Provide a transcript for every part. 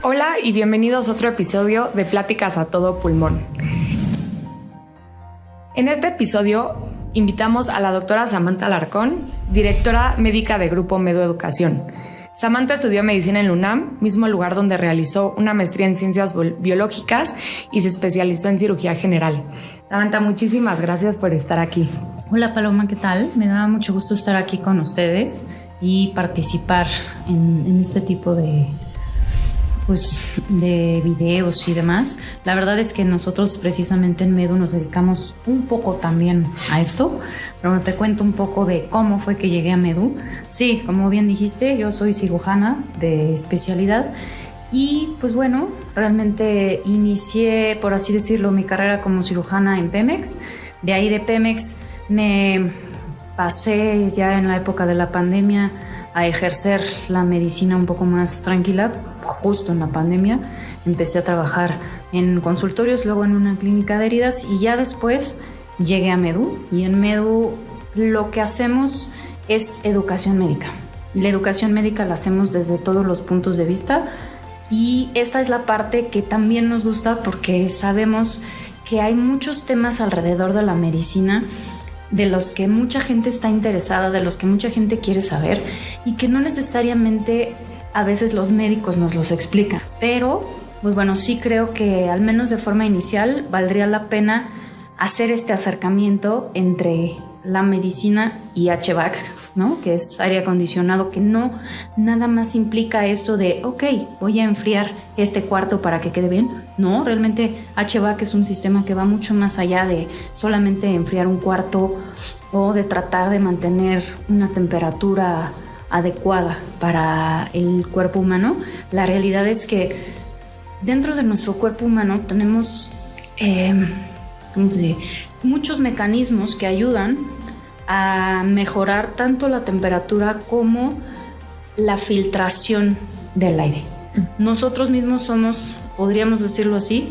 Hola y bienvenidos a otro episodio de Pláticas a todo pulmón. En este episodio invitamos a la doctora Samantha Alarcón, directora médica de Grupo Medu Educación. Samantha estudió medicina en la UNAM, mismo lugar donde realizó una maestría en ciencias biológicas y se especializó en cirugía general. Samantha, muchísimas gracias por estar aquí. Hola Paloma, ¿qué tal? Me da mucho gusto estar aquí con ustedes y participar en este tipo de videos y demás. La verdad es que nosotros precisamente en Medu nos dedicamos un poco también a esto, pero te cuento un poco de cómo fue que llegué a Medu. Sí, como bien dijiste, yo soy cirujana de especialidad y pues bueno, realmente inicié, por así decirlo, mi carrera como cirujana en Pemex. De ahí de Pemex me pasé ya en la época de la pandemia a ejercer la medicina un poco más tranquila. Justo en la pandemia empecé a trabajar en consultorios, luego en una clínica de heridas y ya después llegué a Medu. Y en Medu lo que hacemos es educación médica. Y la educación médica la hacemos desde todos los puntos de vista y esta es la parte que también nos gusta porque sabemos que hay muchos temas alrededor de la medicina de los que mucha gente está interesada, de los que mucha gente quiere saber y que no necesariamente a veces los médicos nos los explican. Pero, pues bueno, sí creo que al menos de forma inicial valdría la pena hacer este acercamiento entre la medicina y HVAC, ¿no? Que es aire acondicionado, que no nada más implica esto de, ok, voy a enfriar este cuarto para que quede bien. No, realmente HVAC es un sistema que va mucho más allá de solamente enfriar un cuarto o de tratar de mantener una temperatura adecuada para el cuerpo humano. La realidad es que dentro de nuestro cuerpo humano tenemos muchos mecanismos que ayudan a mejorar tanto la temperatura como la filtración del aire. Nosotros mismos somos, podríamos decirlo así,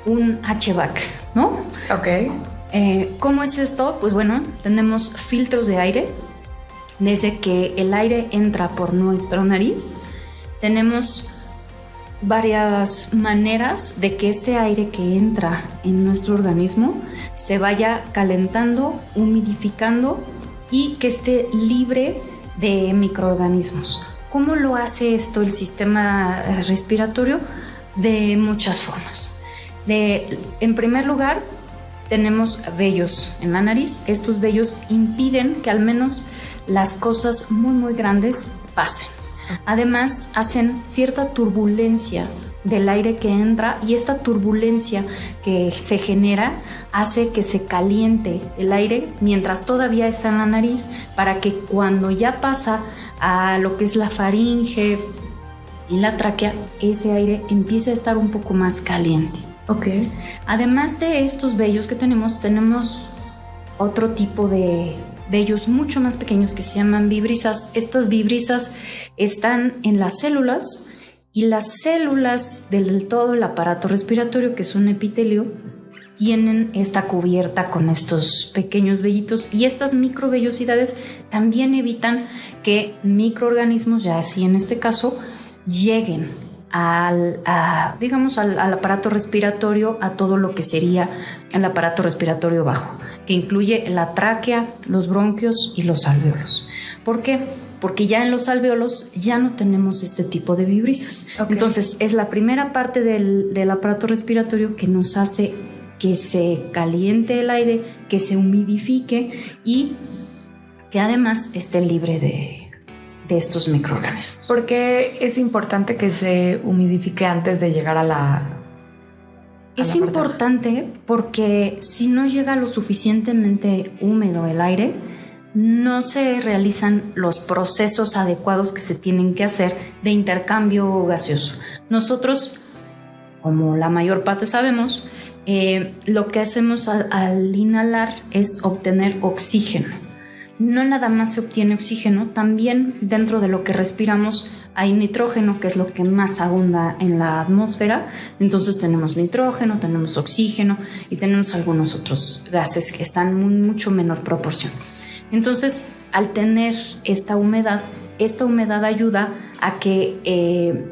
un HVAC, ¿no? Ok. ¿Cómo es esto? Pues bueno, tenemos filtros de aire. Desde que el aire entra por nuestra nariz, tenemos varias maneras de que ese aire que entra en nuestro organismo se vaya calentando, humidificando y que esté libre de microorganismos. ¿Cómo lo hace esto el sistema respiratorio? De muchas formas. En primer lugar, tenemos vellos en la nariz. Estos vellos impiden que al menos las cosas muy muy grandes pasen. Además, hacen cierta turbulencia del aire que entra y esta turbulencia que se genera hace que se caliente el aire mientras todavía está en la nariz para que cuando ya pasa a lo que es la faringe y la tráquea, ese aire empiece a estar un poco más caliente. Okay. Además de estos vellos que tenemos otro tipo de vellos mucho más pequeños que se llaman vibrisas. Estas vibrisas están en las células y las células del todo el aparato respiratorio, que es un epitelio, tienen esta cubierta con estos pequeños vellitos y estas microvellosidades también evitan que microorganismos, ya así en este caso, lleguen al aparato respiratorio, a todo lo que sería el aparato respiratorio bajo, que incluye la tráquea, los bronquios y los alvéolos. ¿Por qué? Porque ya en los alvéolos ya no tenemos este tipo de vibrisas. Okay. Entonces es la primera parte del aparato respiratorio que nos hace que se caliente el aire, que se humidifique y que además esté libre de estos microorganismos. ¿Por qué es importante que se humidifique antes de llegar a la... Es importante porque si no llega lo suficientemente húmedo el aire, no se realizan los procesos adecuados que se tienen que hacer de intercambio gaseoso. Nosotros, como la mayor parte sabemos, lo que hacemos al inhalar es obtener oxígeno. No nada más se obtiene oxígeno, también dentro de lo que respiramos hay nitrógeno, que es lo que más abunda en la atmósfera. Entonces tenemos nitrógeno, tenemos oxígeno y tenemos algunos otros gases que están en mucho menor proporción. Entonces, al tener esta humedad ayuda a que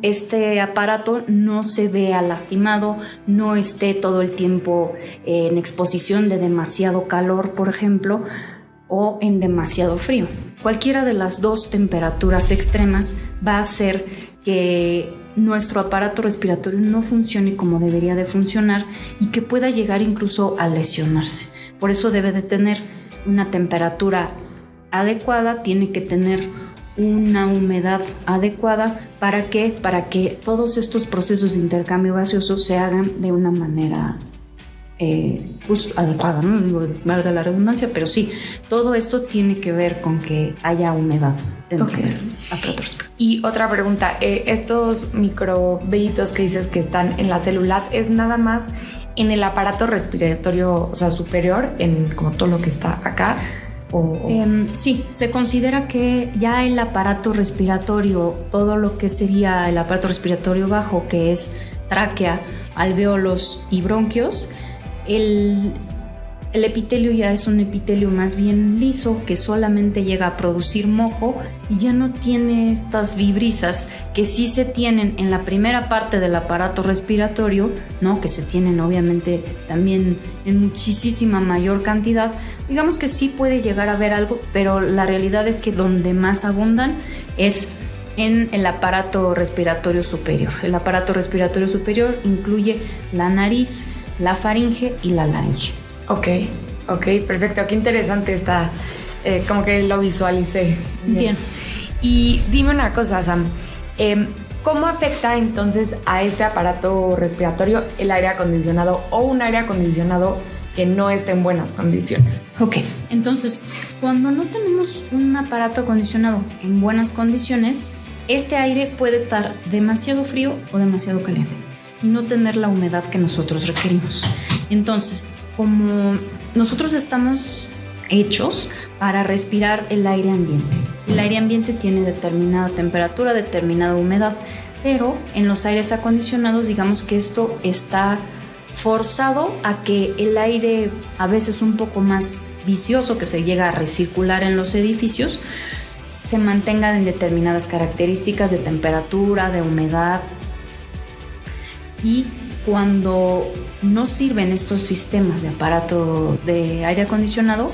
este aparato no se vea lastimado, no esté todo el tiempo en exposición de demasiado calor, por ejemplo, o en demasiado frío. Cualquiera de las dos temperaturas extremas va a hacer que nuestro aparato respiratorio no funcione como debería de funcionar y que pueda llegar incluso a lesionarse. Por eso debe de tener una temperatura adecuada, tiene que tener una humedad adecuada. ¿Para qué? Para que todos estos procesos de intercambio gaseoso se hagan de una manera adecuada, ¿no? Digo, valga la redundancia, pero sí, todo esto tiene que ver con que haya humedad dentro del aparato respiratorio. Y otra pregunta, estos microvellitos que dices que están en las células, ¿es nada más en el aparato respiratorio, o sea, superior, en como todo lo que está acá? Sí, se considera que ya el aparato respiratorio, todo lo que sería el aparato respiratorio bajo, que es tráquea, alvéolos y bronquios, el epitelio ya es un epitelio más bien liso que solamente llega a producir moco y ya no tiene estas vibrisas que sí se tienen en la primera parte del aparato respiratorio, ¿no? Que se tienen obviamente también en muchísima mayor cantidad. Digamos que sí puede llegar a haber algo, pero la realidad es que donde más abundan es en el aparato respiratorio superior. El aparato respiratorio superior incluye la nariz, la faringe y la laringe. Ok, perfecto. Qué interesante está. Como que lo visualicé. Bien. Y dime una cosa, Sam. ¿Cómo afecta entonces a este aparato respiratorio el aire acondicionado o un aire acondicionado que no esté en buenas condiciones? Ok, entonces, cuando no tenemos un aparato acondicionado en buenas condiciones, este aire puede estar demasiado frío o demasiado caliente y no tener la humedad que nosotros requerimos. Entonces, como nosotros estamos hechos para respirar el aire ambiente. El aire ambiente tiene determinada temperatura, determinada humedad, pero en los aires acondicionados, digamos que esto está forzado a que el aire, a veces un poco más vicioso, que se llega a recircular en los edificios, se mantenga en determinadas características de temperatura, de humedad. Y cuando no sirven estos sistemas de aparato de aire acondicionado,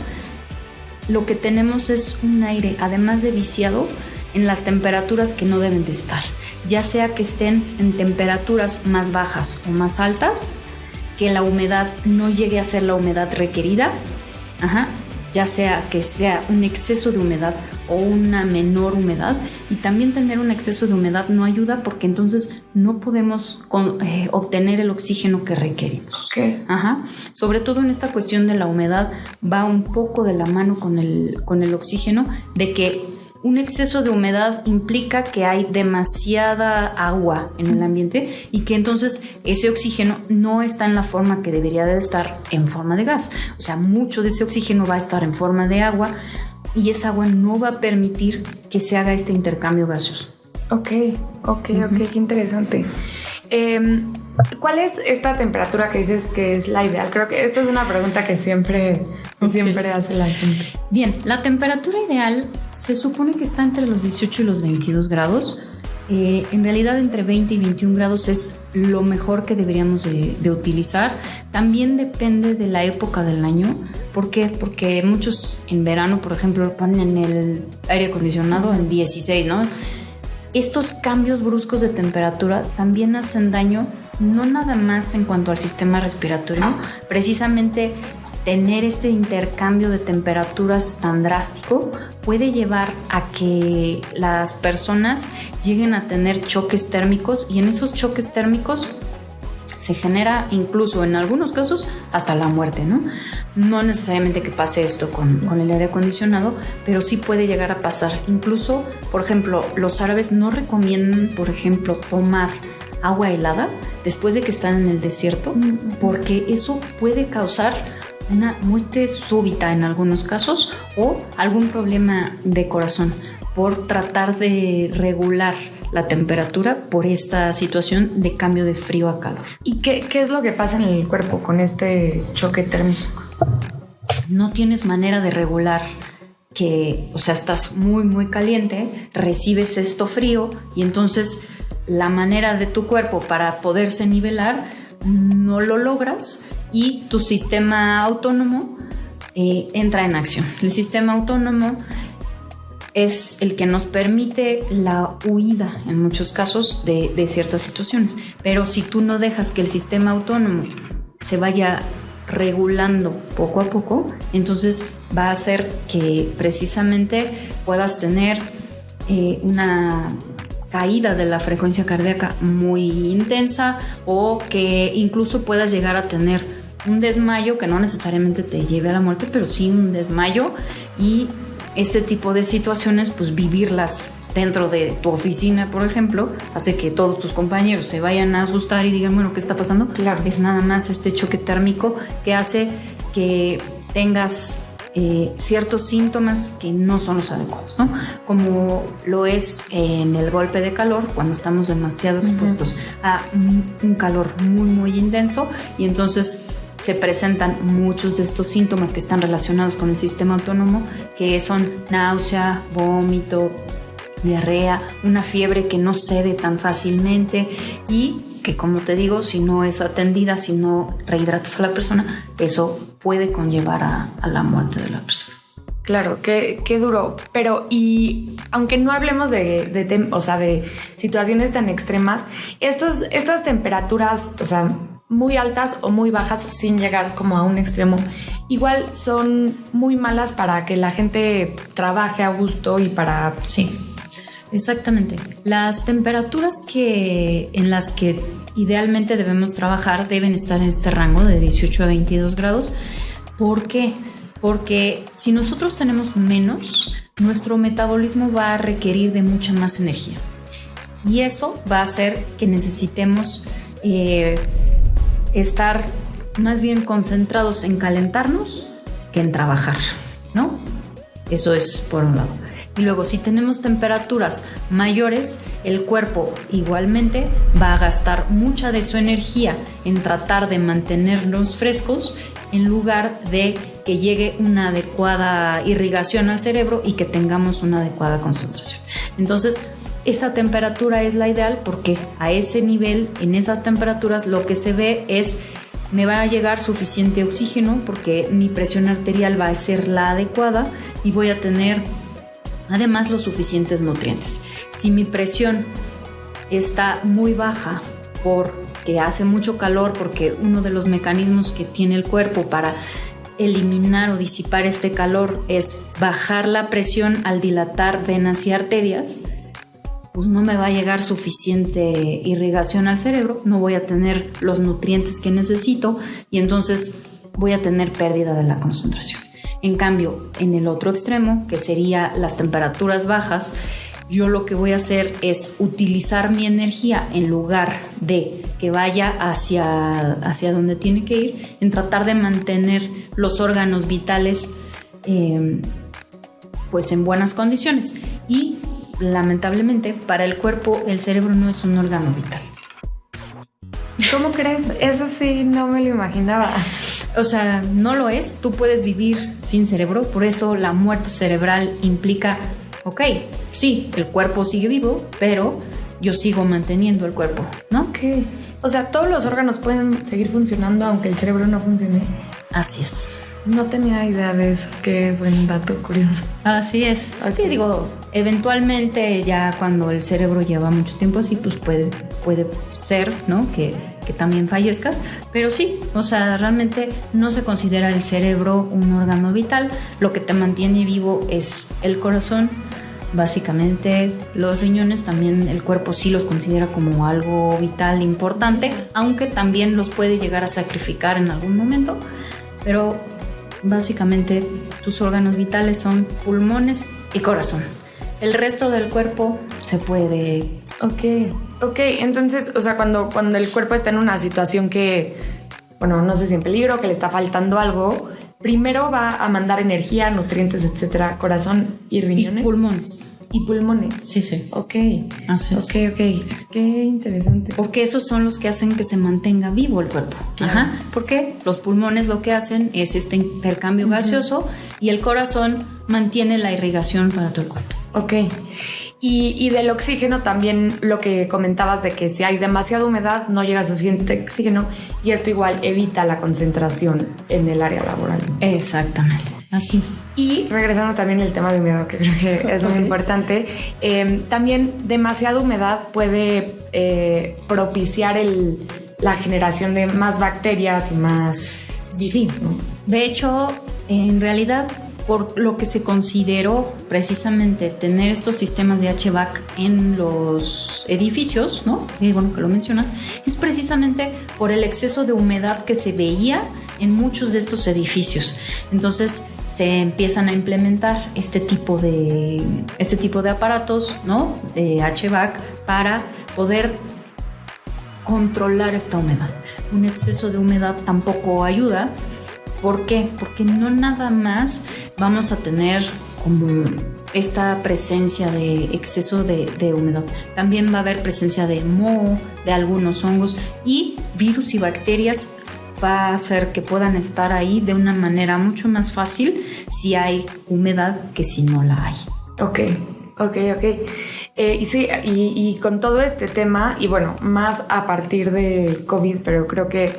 lo que tenemos es un aire, además de viciado, en las temperaturas que no deben de estar, ya sea que estén en temperaturas más bajas o más altas, que la humedad no llegue a ser la humedad requerida, ya sea que sea un exceso de humedad o una menor humedad, y también tener un exceso de humedad no ayuda porque entonces no podemos obtener el oxígeno que requerimos. Okay. Sobre todo en esta cuestión de la humedad va un poco de la mano con el oxígeno, de que un exceso de humedad implica que hay demasiada agua en el ambiente y que entonces ese oxígeno no está en la forma que debería de estar en forma de gas. O sea, mucho de ese oxígeno va a estar en forma de agua y esa agua no va a permitir que se haga este intercambio gaseoso. Ok, qué interesante. ¿Cuál es esta temperatura que dices que es la ideal? Creo que esta es una pregunta que siempre hace la gente. Bien, la temperatura ideal se supone que está entre los 18 y los 22 grados. En realidad entre 20 y 21 grados es lo mejor que deberíamos de utilizar. También depende de la época del año. ¿Por qué? Porque muchos en verano, por ejemplo, ponen el aire acondicionado en 16, ¿no? Estos cambios bruscos de temperatura también hacen daño, no nada más en cuanto al sistema respiratorio, precisamente tener este intercambio de temperaturas tan drástico puede llevar a que las personas lleguen a tener choques térmicos, y en esos choques térmicos se genera incluso en algunos casos hasta la muerte, ¿no? No necesariamente que pase esto con el aire acondicionado, pero sí puede llegar a pasar. Incluso, por ejemplo, los árabes no recomiendan, por ejemplo, tomar agua helada después de que están en el desierto, porque eso puede causar una muerte súbita en algunos casos o algún problema de corazón por tratar de regular la temperatura por esta situación de cambio de frío a calor. ¿Y qué es lo que pasa en el cuerpo con este choque térmico? No tienes manera de regular que, o sea, estás muy, muy caliente, recibes esto frío y entonces la manera de tu cuerpo para poderse nivelar no lo logras y tu sistema autónomo entra en acción. El sistema autónomo es el que nos permite la huida en muchos casos de ciertas situaciones, pero si tú no dejas que el sistema autónomo se vaya regulando poco a poco, entonces va a hacer que precisamente puedas tener una caída de la frecuencia cardíaca muy intensa o que incluso puedas llegar a tener un desmayo que no necesariamente te lleve a la muerte, pero sí un desmayo, y este tipo de situaciones, pues vivirlas dentro de tu oficina, por ejemplo, hace que todos tus compañeros se vayan a asustar y digan, bueno, ¿qué está pasando? Claro. Es nada más este choque térmico que hace que tengas ciertos síntomas que no son los adecuados, ¿no? Como lo es en el golpe de calor, cuando estamos demasiado expuestos a un calor muy, muy intenso, y entonces se presentan muchos de estos síntomas que están relacionados con el sistema autónomo, que son náusea, vómito, diarrea, una fiebre que no cede tan fácilmente y que, como te digo, si no es atendida, si no rehidratas a la persona, eso puede conllevar a la muerte de la persona. Claro, qué duro. Pero, y aunque no hablemos de situaciones tan extremas, estas temperaturas, o sea, muy altas o muy bajas sin llegar como a un extremo, igual son muy malas para que la gente trabaje a gusto y para... Sí, exactamente. Las temperaturas en las que idealmente debemos trabajar deben estar en este rango de 18 a 22 grados. ¿Por qué? Porque si nosotros tenemos menos, nuestro metabolismo va a requerir de mucha más energía. Y eso va a hacer que necesitemos estar más bien concentrados en calentarnos que en trabajar, ¿no? Eso es por un lado. Y luego, si tenemos temperaturas mayores, el cuerpo igualmente va a gastar mucha de su energía en tratar de mantenernos frescos, en lugar de que llegue una adecuada irrigación al cerebro y que tengamos una adecuada concentración. Entonces, esta temperatura es la ideal porque a ese nivel, en esas temperaturas, lo que se ve es: me va a llegar suficiente oxígeno porque mi presión arterial va a ser la adecuada y voy a tener además los suficientes nutrientes. Si mi presión está muy baja porque hace mucho calor, porque uno de los mecanismos que tiene el cuerpo para eliminar o disipar este calor es bajar la presión al dilatar venas y arterias, pues no me va a llegar suficiente irrigación al cerebro, no voy a tener los nutrientes que necesito y entonces voy a tener pérdida de la concentración. En cambio, en el otro extremo, que sería las temperaturas bajas, yo lo que voy a hacer es utilizar mi energía en lugar de que vaya hacia donde tiene que ir, en tratar de mantener los órganos vitales pues en buenas condiciones. Y lamentablemente para el cuerpo el cerebro no es un órgano vital. ¿Cómo crees? Eso sí, no me lo imaginaba. O sea, no lo es. Tú puedes vivir sin cerebro, por eso la muerte cerebral implica, ok, sí, el cuerpo sigue vivo, pero yo sigo manteniendo el cuerpo, ¿no? Ok. O sea, todos los órganos pueden seguir funcionando aunque el cerebro no funcione. Así es. No tenía idea de eso. Qué buen dato curioso. Así es. Okay. Sí, digo, eventualmente ya cuando el cerebro lleva mucho tiempo así, pues puede ser, ¿no? Que también fallezcas, pero sí, o sea, realmente no se considera el cerebro un órgano vital. Lo que te mantiene vivo es el corazón, básicamente. Los riñones también el cuerpo sí los considera como algo vital importante, aunque también los puede llegar a sacrificar en algún momento, pero básicamente tus órganos vitales son pulmones y corazón. El resto del cuerpo se puede... Ok, entonces, o sea, cuando el cuerpo está en una situación que, bueno, no sé si en peligro, que le está faltando algo, primero va a mandar energía, nutrientes, etcétera, corazón y riñones. Y pulmones. Sí. Ok. Así es. Ok. Qué interesante. Porque esos son los que hacen que se mantenga vivo el cuerpo. Claro. Ajá. Porque los pulmones lo que hacen es este intercambio gaseoso y el corazón mantiene la irrigación para todo el cuerpo. Ok. Y del oxígeno también lo que comentabas de que si hay demasiada humedad no llega suficiente oxígeno y esto igual evita la concentración en el área laboral. Exactamente, así es. Y regresando también al tema de humedad, que creo que es muy importante, también demasiada humedad puede propiciar la generación de más bacterias y más... Sí, ¿no? De hecho, en realidad, por lo que se consideró precisamente tener estos sistemas de HVAC en los edificios, ¿no? Y bueno, que lo mencionas, es precisamente por el exceso de humedad que se veía en muchos de estos edificios. Entonces se empiezan a implementar este tipo de aparatos, ¿no? De HVAC para poder controlar esta humedad. Un exceso de humedad tampoco ayuda. ¿Por qué? Porque no nada más vamos a tener como esta presencia de exceso de humedad. También va a haber presencia de moho, de algunos hongos y virus y bacterias. Va a hacer que puedan estar ahí de una manera mucho más fácil si hay humedad que si no la hay. Ok. Y sí, y con todo este tema, y bueno, más a partir de COVID, pero creo que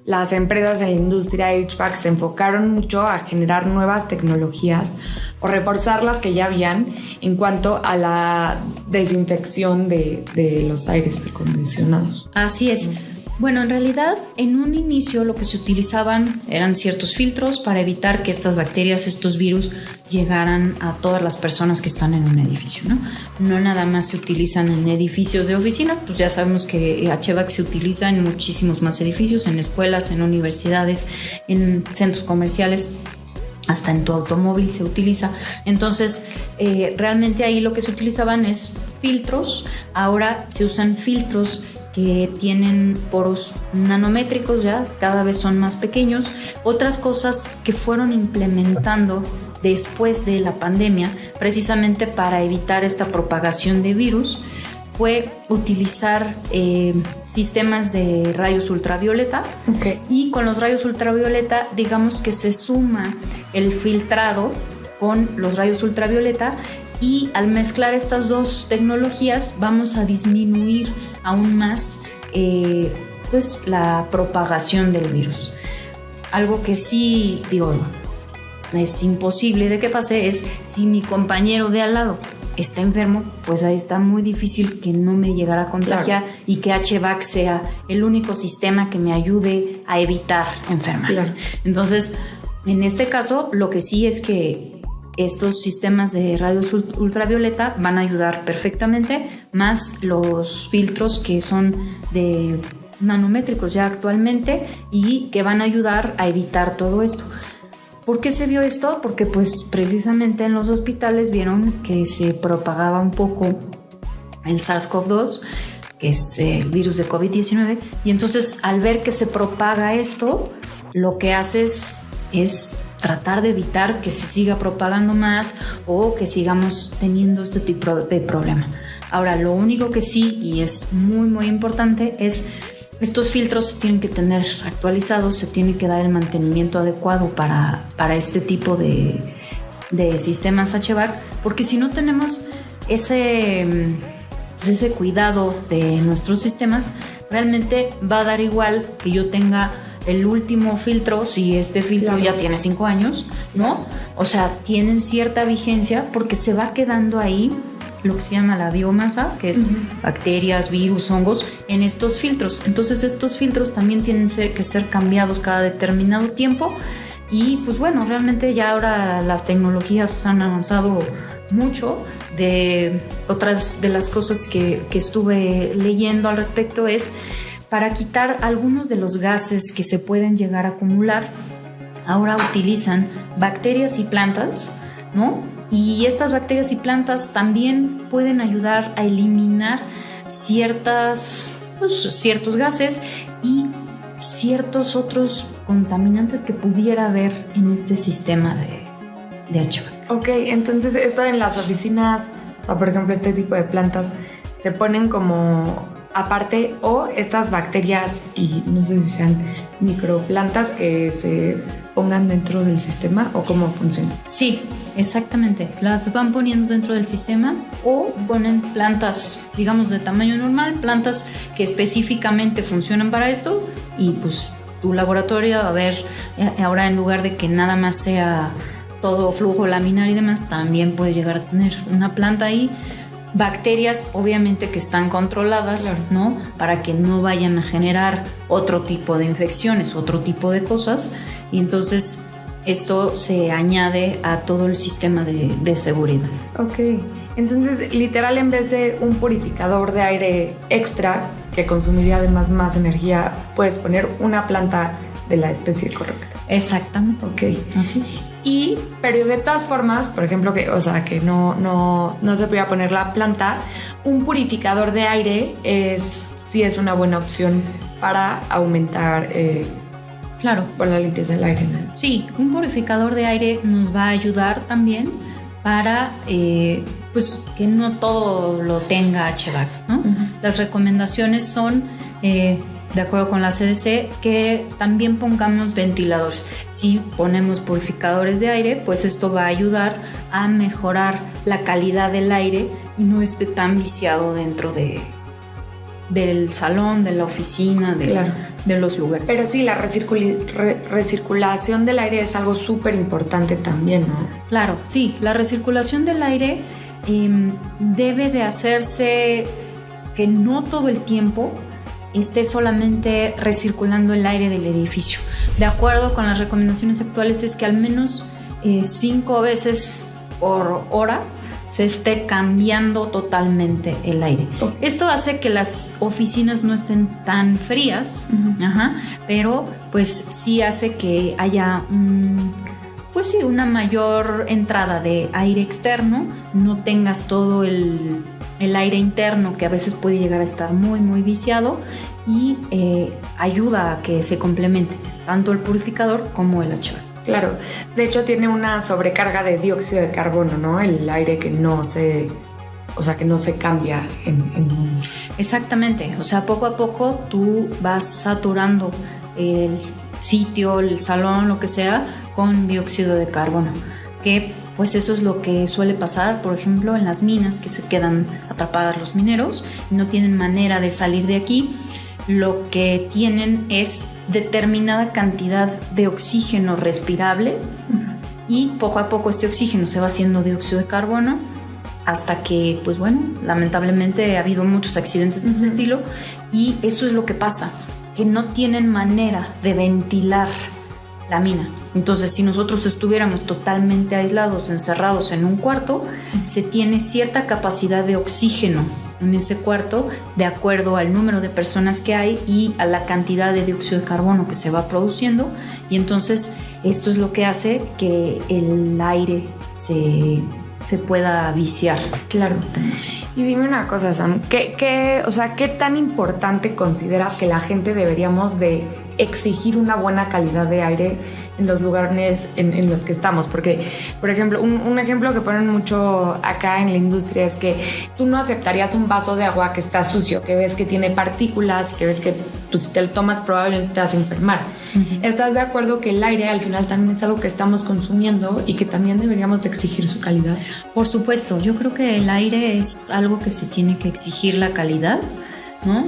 las empresas en la industria HVAC se enfocaron mucho a generar nuevas tecnologías o reforzar las que ya habían en cuanto a la desinfección de los aires acondicionados. Así es. Bueno, en realidad, en un inicio lo que se utilizaban eran ciertos filtros para evitar que estas bacterias, estos virus, llegaran a todas las personas que están en un edificio, ¿no? No nada más se utilizan en edificios de oficina, pues ya sabemos que HVAC se utiliza en muchísimos más edificios, en escuelas, en universidades, en centros comerciales, hasta en tu automóvil se utiliza. Entonces, realmente ahí lo que se utilizaban es filtros. Ahora se usan filtros que tienen poros nanométricos, ya cada vez son más pequeños. Otras cosas que fueron implementando después de la pandemia, precisamente para evitar esta propagación de virus, fue utilizar sistemas de rayos ultravioleta. Okay. Y con los rayos ultravioleta, digamos que se suma el filtrado con los rayos ultravioleta, y al mezclar estas dos tecnologías vamos a disminuir aún más pues la propagación del virus. Algo que sí, digo, es imposible de que pase es si mi compañero de al lado está enfermo, pues ahí está muy difícil que no me llegara a contagiar. Claro. Y que HVAC sea el único sistema que me ayude a evitar enfermar. Claro. Entonces, en este caso, lo que sí es que estos sistemas de rayos ultravioleta van a ayudar perfectamente, más los filtros que son de nanométricos ya actualmente y que van a ayudar a evitar todo esto. ¿Por qué se vio esto? Porque pues precisamente en los hospitales vieron que se propagaba un poco el SARS-CoV-2, que es el virus de COVID-19, y entonces al ver que se propaga esto, lo que haces es tratar de evitar que se siga propagando más o que sigamos teniendo este tipo de problema. Ahora, lo único que sí, y es muy muy importante, es estos filtros se tienen que tener actualizados, se tiene que dar el mantenimiento adecuado para este tipo de sistemas HVAC, porque si no tenemos ese cuidado de nuestros sistemas, realmente va a dar igual que yo tenga el último filtro, si este filtro ya tiene 5 años, ¿no? O sea, tienen cierta vigencia porque se va quedando ahí lo que se llama la biomasa, que es bacterias, virus, hongos, en estos filtros. Entonces, estos filtros también tienen que ser cambiados cada determinado tiempo. Y pues bueno, realmente ya ahora las tecnologías han avanzado mucho. De otras de las cosas que estuve leyendo al respecto es para quitar algunos de los gases que se pueden llegar a acumular. Ahora utilizan bacterias y plantas, ¿no? Y estas bacterias y plantas también pueden ayudar a eliminar ciertos gases y ciertos otros contaminantes que pudiera haber en este sistema de HVAC. Ok, entonces esto en las oficinas, o sea, por ejemplo, este tipo de plantas se ponen como aparte, o estas bacterias y no sé si sean microplantas que se pongan dentro del sistema o cómo funciona? Sí, exactamente. Las van poniendo dentro del sistema o ponen plantas, digamos, de tamaño normal, plantas que específicamente funcionan para esto y pues tu laboratorio, a ver, ahora en lugar de que nada más sea todo flujo laminar y demás, también puedes llegar a tener una planta ahí, bacterias obviamente que están controladas, claro, ¿no? Para que no vayan a generar otro tipo de infecciones, otro tipo de cosas, y entonces esto se añade a todo el sistema de seguridad. Ok, entonces literal en vez de un purificador de aire extra que consumiría además más energía, puedes poner una planta de la especie correcta. Exactamente. Ok. Así sí. Pero de todas formas, por ejemplo, que no se podía poner la planta, un purificador de aire sí es una buena opción para aumentar claro, por la limpieza del aire, ¿no? Sí, un purificador de aire nos va a ayudar también para pues que no todo lo tenga HVAC, ¿no? Uh-huh. Las recomendaciones son de acuerdo con la CDC, que también pongamos ventiladores. Si ponemos purificadores de aire, pues esto va a ayudar a mejorar la calidad del aire y no esté tan viciado dentro del salón, de la oficina, claro, de los lugares. Pero sí, la recirculación del aire es algo súper importante también, ¿no? Claro, sí, la recirculación del aire debe de hacerse que no todo el tiempo esté solamente recirculando el aire del edificio. De acuerdo con las recomendaciones actuales es que al menos 5 veces por hora se esté cambiando totalmente el aire. Esto hace que las oficinas no estén tan frías, uh-huh, pero pues sí hace que haya una mayor entrada de aire externo, no tengas todo el aire interno que a veces puede llegar a estar muy muy viciado y ayuda a que se complemente tanto el purificador como el HVAC. Claro, de hecho tiene una sobrecarga de dióxido de carbono, ¿no? El aire que no se cambia en... Exactamente, o sea, poco a poco tú vas saturando el sitio, el salón, lo que sea, con dióxido de carbono, que pues eso es lo que suele pasar, por ejemplo, en las minas, que se quedan atrapadas los mineros y no tienen manera de salir de aquí. Lo que tienen es determinada cantidad de oxígeno respirable y poco a poco este oxígeno se va haciendo dióxido de carbono hasta que, pues bueno, lamentablemente ha habido muchos accidentes de ese estilo y eso es lo que pasa, que no tienen manera de ventilar la mina. Entonces, si nosotros estuviéramos totalmente aislados, encerrados en un cuarto, se tiene cierta capacidad de oxígeno en ese cuarto de acuerdo al número de personas que hay y a la cantidad de dióxido de carbono que se va produciendo, y entonces esto es lo que hace que el aire se pueda viciar. Claro. Sí. Y dime una cosa, Sam, ¿qué tan importante consideras que la gente deberíamos de exigir una buena calidad de aire en los lugares en los que estamos? Porque, por ejemplo, un ejemplo que ponen mucho acá en la industria es que tú no aceptarías un vaso de agua que está sucio, que ves que tiene partículas, que ves que pues, si te lo tomas probablemente te vas a enfermar. Uh-huh. ¿Estás de acuerdo que el aire al final también es algo que estamos consumiendo y que también deberíamos de exigir su calidad? Por supuesto, yo creo que el aire es algo que se tiene que exigir la calidad, ¿no?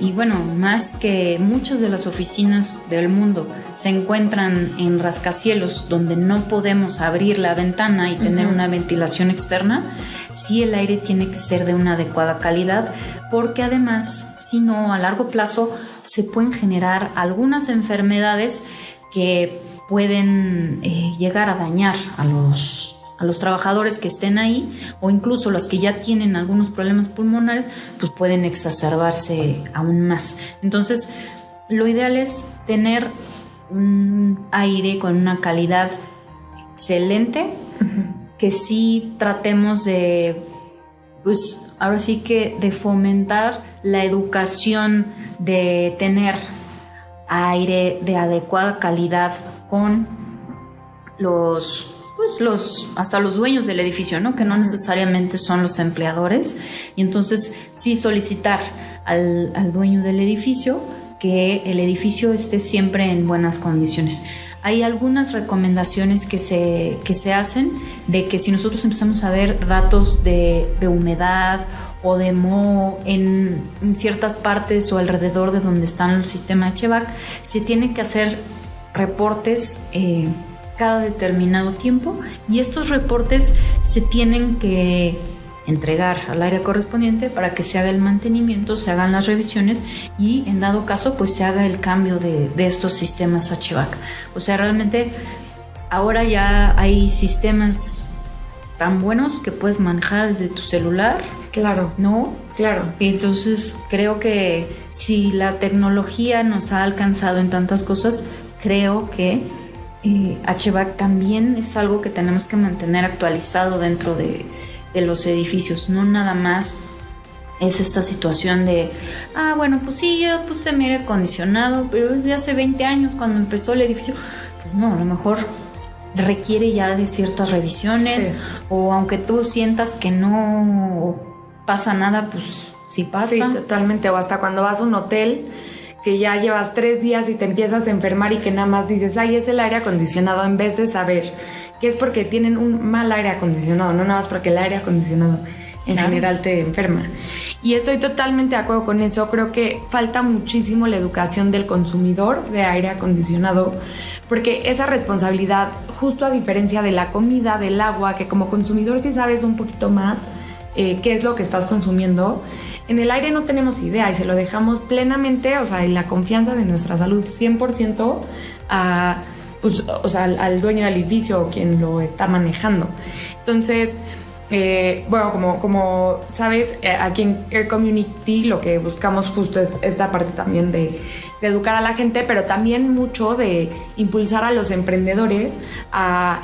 Y bueno, más que muchas de las oficinas del mundo se encuentran en rascacielos donde no podemos abrir la ventana y tener una ventilación externa, sí el aire tiene que ser de una adecuada calidad, porque además, si no, a largo plazo se pueden generar algunas enfermedades que pueden llegar a dañar a los trabajadores que estén ahí, o incluso los que ya tienen algunos problemas pulmonares, pues pueden exacerbarse aún más. Entonces, lo ideal es tener un aire con una calidad excelente, que sí tratemos de, pues ahora sí que de fomentar la educación de tener aire de adecuada calidad con hasta los dueños del edificio, ¿no? Que no necesariamente son los empleadores, y entonces sí solicitar al dueño del edificio que el edificio esté siempre en buenas condiciones. hay algunas recomendaciones que se hacen de que si nosotros empezamos a ver datos de humedad o de moho en ciertas partes o alrededor de donde está el sistema HVAC, se tienen que hacer reportes cada determinado tiempo, y estos reportes se tienen que entregar al área correspondiente para que se haga el mantenimiento, se hagan las revisiones y en dado caso pues se haga el cambio de estos sistemas HVAC. O sea, realmente ahora ya hay sistemas tan buenos que puedes manejar desde tu celular. Claro. ¿No? Claro. Entonces creo que si la tecnología nos ha alcanzado en tantas cosas, creo que HVAC también es algo que tenemos que mantener actualizado dentro de los edificios. No nada más es esta situación de, bueno, pues sí, yo puse mi aire acondicionado, pero es de hace 20 años cuando empezó el edificio. Pues no, a lo mejor requiere ya de ciertas revisiones, sí. O aunque tú sientas que no pasa nada, pues sí pasa. Sí, totalmente. O hasta cuando vas a un hotel que ya llevas 3 días y te empiezas a enfermar y que nada más dices, es el aire acondicionado, en vez de saber que es porque tienen un mal aire acondicionado, no nada más porque el aire acondicionado en general te enferma. Y estoy totalmente de acuerdo con eso. Creo que falta muchísimo la educación del consumidor de aire acondicionado, porque esa responsabilidad, justo a diferencia de la comida, del agua, que como consumidor sí sabes un poquito más qué es lo que estás consumiendo, en el aire no tenemos idea y se lo dejamos plenamente, o sea, en la confianza de nuestra salud 100% al dueño del edificio o quien lo está manejando. Entonces, como sabes, aquí en Air Community lo que buscamos justo es esta parte también de educar a la gente, pero también mucho de impulsar a los emprendedores a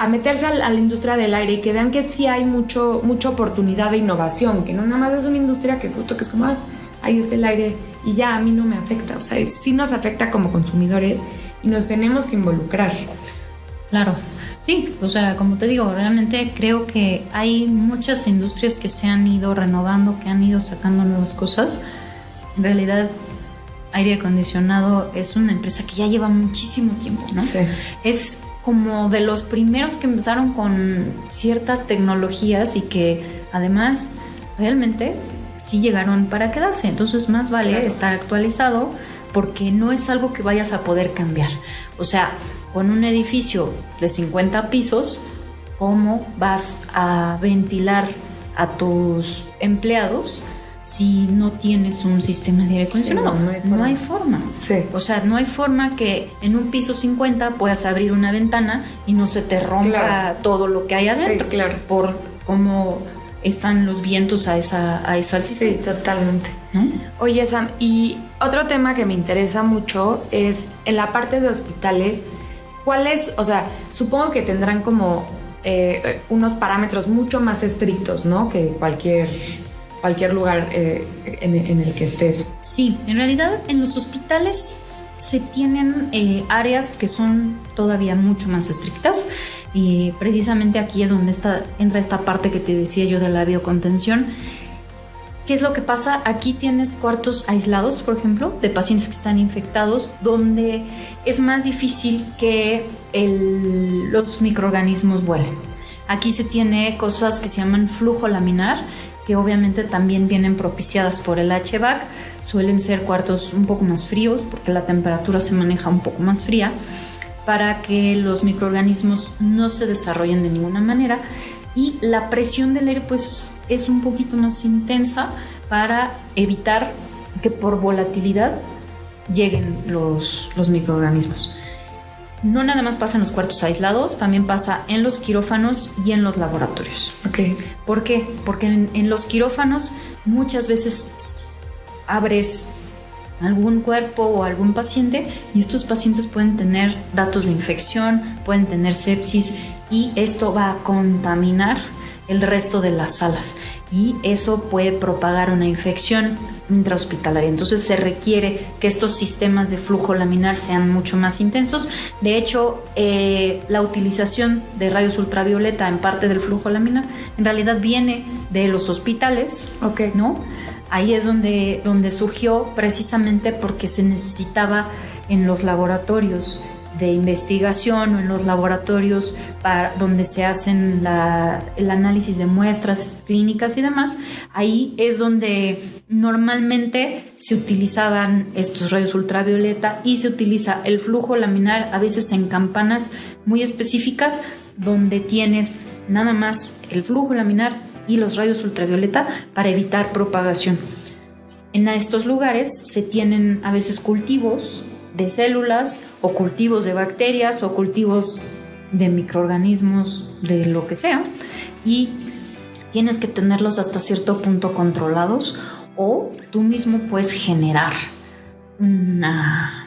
meterse a la industria del aire y que vean que sí hay mucha oportunidad de innovación, que no nada más es una industria que justo que es como, ahí está el aire y ya a mí no me afecta. O sea, sí nos afecta como consumidores y nos tenemos que involucrar. Claro. Sí, o sea, como te digo, realmente creo que hay muchas industrias que se han ido renovando, que han ido sacando nuevas cosas. En realidad, aire acondicionado es una empresa que ya lleva muchísimo tiempo, ¿no? Sí. Es como de los primeros que empezaron con ciertas tecnologías y que además realmente sí llegaron para quedarse. Entonces más vale estar actualizado, porque no es algo que vayas a poder cambiar. O sea, con un edificio de 50 pisos, ¿cómo vas a ventilar a tus empleados si no tienes un sistema de aire acondicionado? Sí, no hay forma. Sí. O sea, no hay forma que en un piso 50 puedas abrir una ventana y no se te rompa todo lo que hay adentro. Sí, claro. Por cómo están los vientos a esa altitud. Sí, totalmente. ¿No? Oye, Sam, y otro tema que me interesa mucho es en la parte de hospitales. ¿Cuáles? O sea, supongo que tendrán como unos parámetros mucho más estrictos, ¿no? Que cualquier lugar en el que estés. Sí, en realidad en los hospitales se tienen áreas que son todavía mucho más estrictas, y precisamente aquí es donde entra esta parte que te decía yo de la biocontención. ¿Qué es lo que pasa? Aquí tienes cuartos aislados, por ejemplo, de pacientes que están infectados, donde es más difícil que los microorganismos vuelen. Aquí se tiene cosas que se llaman flujo laminar, que obviamente también vienen propiciadas por el HVAC. Suelen ser cuartos un poco más fríos porque la temperatura se maneja un poco más fría, para que los microorganismos no se desarrollen de ninguna manera, y la presión del aire pues es un poquito más intensa para evitar que por volatilidad lleguen los microorganismos. No nada más pasa en los cuartos aislados, también pasa en los quirófanos y en los laboratorios. Okay. ¿Por qué? Porque en los quirófanos muchas veces abres algún cuerpo o algún paciente, y estos pacientes pueden tener datos de infección, pueden tener sepsis, y esto va a contaminar el resto de las salas, y eso puede propagar una infección intrahospitalaria. Entonces se requiere que estos sistemas de flujo laminar sean mucho más intensos. De hecho, la utilización de rayos ultravioleta en parte del flujo laminar en realidad viene de los hospitales, ¿no? Ahí es donde surgió, precisamente porque se necesitaba en los laboratorios de investigación o en los laboratorios donde se hacen el análisis de muestras clínicas y demás, ahí es donde normalmente se utilizaban estos rayos ultravioleta y se utiliza el flujo laminar, a veces en campanas muy específicas donde tienes nada más el flujo laminar y los rayos ultravioleta para evitar propagación. En estos lugares se tienen a veces cultivos de células o cultivos de bacterias o cultivos de microorganismos, de lo que sea, y tienes que tenerlos hasta cierto punto controlados, o tú mismo puedes generar una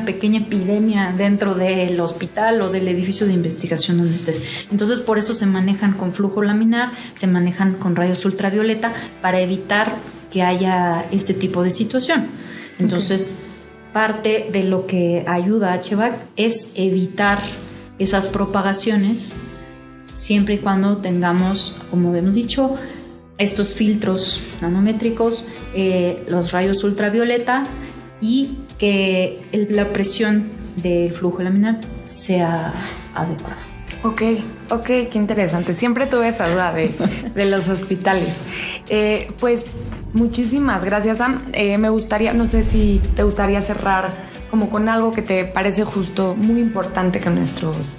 pequeña epidemia dentro del hospital o del edificio de investigación donde estés. Entonces, por eso se manejan con flujo laminar, se manejan con rayos ultravioleta para evitar que haya este tipo de situación. Entonces, parte de lo que ayuda a HVAC es evitar esas propagaciones siempre y cuando tengamos, como hemos dicho, estos filtros nanométricos, los rayos ultravioleta y que la presión del flujo laminar sea adecuada. Ok, qué interesante. Siempre tuve esa duda de los hospitales. Pues muchísimas gracias, Sam. Me gustaría, no sé si te gustaría cerrar como con algo que te parece justo, muy importante que nuestros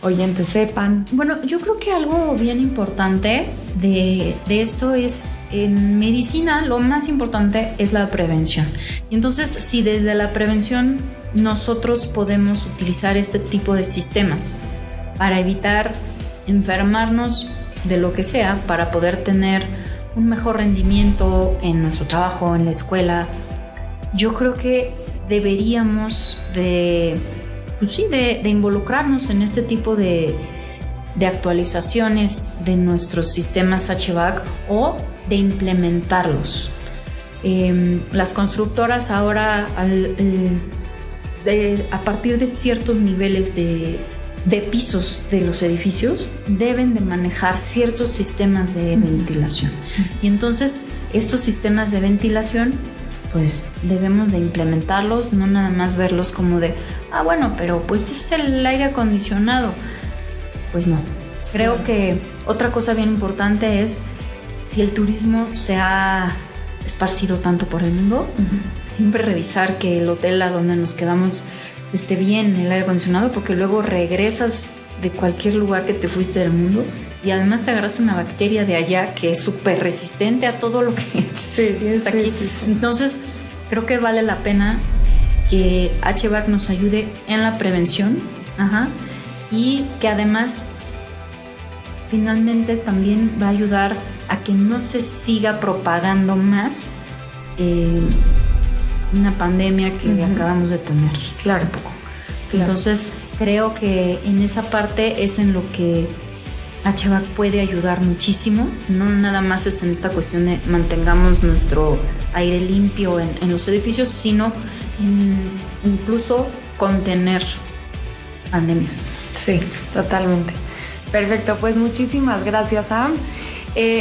oyentes sepan. Bueno, yo creo que algo bien importante de esto es, en medicina lo más importante es la prevención. Y entonces, si desde la prevención nosotros podemos utilizar este tipo de sistemas para evitar enfermarnos de lo que sea, para poder tener un mejor rendimiento en nuestro trabajo, en la escuela, yo creo que deberíamos de involucrarnos en este tipo de actualizaciones de nuestros sistemas HVAC o de implementarlos. Las constructoras ahora, a partir de ciertos niveles de pisos de los edificios, deben de manejar ciertos sistemas de ventilación. Y entonces estos sistemas de ventilación, pues debemos de implementarlos, no nada más verlos como de, bueno, pero pues es el aire acondicionado. Pues no. Creo que otra cosa bien importante es, si el turismo se ha esparcido tanto por el mundo, siempre revisar que el hotel a donde nos quedamos esté bien el aire acondicionado, porque luego regresas de cualquier lugar que te fuiste del mundo y además te agarraste una bacteria de allá que es súper resistente a todo lo que tienes aquí. Sí. Entonces, creo que vale la pena que HVAC nos ayude en la prevención, y que además finalmente también va a ayudar a que no se siga propagando más una pandemia que acabamos de tener hace poco. Entonces, creo que en esa parte es en lo que HVAC puede ayudar muchísimo. No nada más es en esta cuestión de mantengamos nuestro aire limpio en los edificios, sino incluso contener pandemias. Sí, totalmente. Perfecto, pues muchísimas gracias, Sam.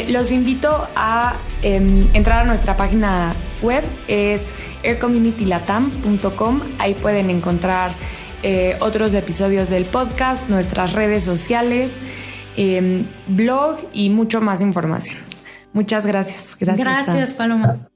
Los invito a entrar a nuestra página web, es aircommunitylatam.com. Ahí pueden encontrar otros episodios del podcast, nuestras redes sociales, blog y mucho más información. Muchas gracias. Gracias, Paloma.